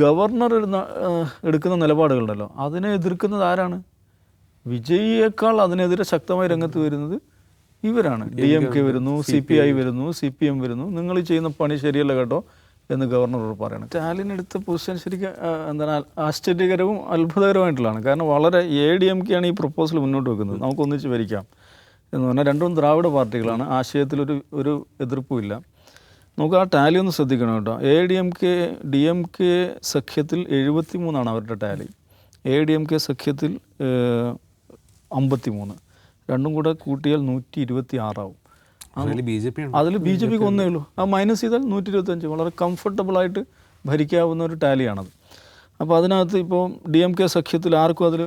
Governor എടുക്കുന്ന നിലപാടുകളുണ്ടല്ലോ അതിനെ എതിർക്കുന്നത് ആരാണ്? വിജയിയേക്കാൾ അതിനെതിരെ ശക്തമായി രംഗത്ത് വരുന്നത് ഇവരാണ്. DMK വരുന്നു, CPI വരുന്നു, CPM വരുന്നു. നിങ്ങൾ ചെയ്യുന്ന പണി ശരിയല്ല കേട്ടോ എന്ന് ഗവർണറോട് പറയണം. സ്റ്റാലിൻ എടുത്ത പൊസിഷൻ ശരിക്കും എന്താണ് ആശ്ചര്യകരവും അത്ഭുതകരമായിട്ടുള്ളതാണ്. കാരണം വളരെ ADMK ആണ് ഈ പ്രപ്പോസൽ മുന്നോട്ട് വെക്കുന്നത്, നമുക്കൊന്നിച്ച് ഭരിക്കാം എന്ന് പറഞ്ഞാൽ. രണ്ടും ദ്രാവിഡ പാർട്ടികളാണ്, ആശയത്തിലൊരു എതിർപ്പുമില്ല. നമുക്ക് ആ ടാലി ഒന്ന് ശ്രദ്ധിക്കണം കേട്ടോ. DMK സഖ്യത്തിൽ 73 അവരുടെ ടാലി, ADMK സഖ്യത്തിൽ 53, രണ്ടും കൂടെ കൂട്ടിയാൽ 126 ആവും. അതിൽ BJPക്ക് ഒന്നേ ഉള്ളൂ. ആ മൈനസ് ചെയ്താൽ 125. വളരെ കംഫർട്ടബിളായിട്ട് ഭരിക്കാവുന്ന ഒരു ടാലിയാണത്. അപ്പോൾ അതിനകത്ത് ഇപ്പോൾ DMK സഖ്യത്തിൽ ആർക്കും അതിൽ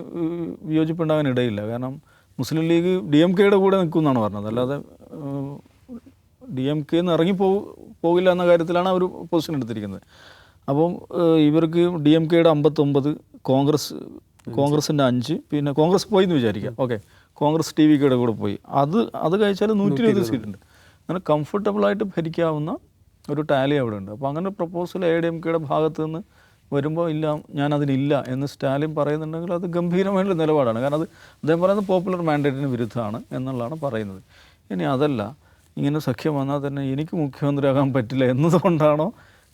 വിയോജിപ്പുണ്ടാകാൻ ഇടയില്ല. കാരണം മുസ്ലിം ലീഗ് DMKയുടെ കൂടെ നിൽക്കുമെന്നാണ് പറഞ്ഞത്, അല്ലാതെ DMK നിന്ന് പോകില്ല എന്ന കാര്യത്തിലാണ് അവർ പൊസിഷൻ എടുത്തിരിക്കുന്നത്. അപ്പം ഇവർക്ക് DMKയുടെ 59, കോൺഗ്രസിൻ്റെ 5, പിന്നെ കോൺഗ്രസ് പോയി എന്ന് വിചാരിക്കാം. ഓക്കെ, കോൺഗ്രസ് TVKയുടെ കൂടെ പോയി. അത് കഴിച്ചാൽ 120 സീറ്റുണ്ട്. അങ്ങനെ കംഫർട്ടബിളായിട്ട് ഭരിക്കാവുന്ന ഒരു ടാലി അവിടെ ഉണ്ട്. അപ്പോൾ അങ്ങനെ പ്രപ്പോസൽ ADMKയുടെ ഭാഗത്ത് നിന്ന് വരുമ്പോൾ ഇല്ല, ഞാനതിനില്ല എന്ന് സ്റ്റാലിൻ പറയുന്നുണ്ടെങ്കിൽ അത് ഗംഭീരമായിട്ടുള്ള നിലപാടാണ്. കാരണം അദ്ദേഹം പറയുന്നത് പോപ്പുലർ മാൻഡേറ്റിന് വിരുദ്ധമാണ് എന്നുള്ളതാണ് പറയുന്നത്. ഇനി അതല്ല, ഇങ്ങനെ സഖ്യം വന്നാൽ തന്നെ എനിക്ക് മുഖ്യമന്ത്രിയാകാൻ പറ്റില്ല എന്നതുകൊണ്ടാണോ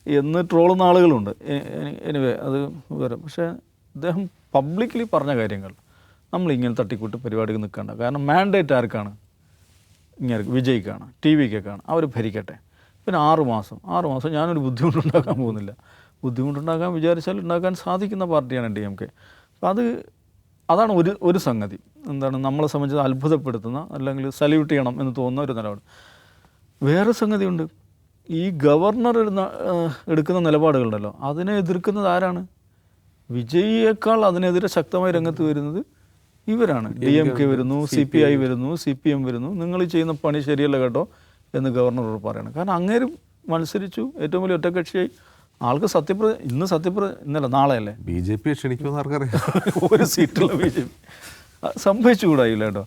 എന്ന് ട്രോളുന്ന ആളുകളുണ്ട്. എനിവേ അത് വരും. പക്ഷേ അദ്ദേഹം പബ്ലിക്കലി പറഞ്ഞ കാര്യങ്ങൾ നമ്മളിങ്ങനെ തട്ടിക്കൂട്ട് പരിപാടികൾ നിൽക്കേണ്ട. കാരണം മാൻഡേറ്റ് ആർക്കാണ്? ഇങ്ങനെ വിജയിക്കാണ്, TVKക്കാണ്. അവർ ഭരിക്കട്ടെ. പിന്നെ 6 മാസം ഞാനൊരു ബുദ്ധിമുട്ടുണ്ടാക്കാൻ പോകുന്നില്ല. ബുദ്ധിമുട്ടുണ്ടാക്കാൻ വിചാരിച്ചാൽ ഉണ്ടാക്കാൻ സാധിക്കുന്ന പാർട്ടിയാണ് DMK. അപ്പം അതാണ് ഒരു സംഗതി. എന്താണ് നമ്മളെ സംബന്ധിച്ച് അത്ഭുതപ്പെടുത്തുന്ന, അല്ലെങ്കിൽ സല്യൂട്ട് ചെയ്യണം എന്ന് തോന്നുന്ന ഒരു നിലപാട്. വേറെ സംഗതിയുണ്ട്. ഈ ഗവർണർ എടുക്കുന്ന നിലപാടുകളുണ്ടല്ലോ അതിനെ എതിർക്കുന്നത് ആരാണ്? വിജയിയേക്കാൾ അതിനെതിരെ ശക്തമായി രംഗത്ത് വരുന്നത് ഇവരാണ്. DMK വരുന്നു, CPI വരുന്നു, CPM വരുന്നു. നിങ്ങൾ ചെയ്യുന്ന പണി ശരിയല്ല കേട്ടോ എന്ന് ഗവർണറോട് പറയണം. കാരണം അങ്ങേര് മത്സരിച്ചു, ഏറ്റവും വലിയ ഒറ്റക്കക്ഷിയായി. ആൾക്ക് ഇന്നല്ല നാളെയല്ലേ BJP ക്ഷണിക്കുമെന്ന് ആർക്കറിയാം. ഒരു സീറ്റുള്ള BJP സംഭവിച്ചുകൂടായില്ല കേട്ടോ.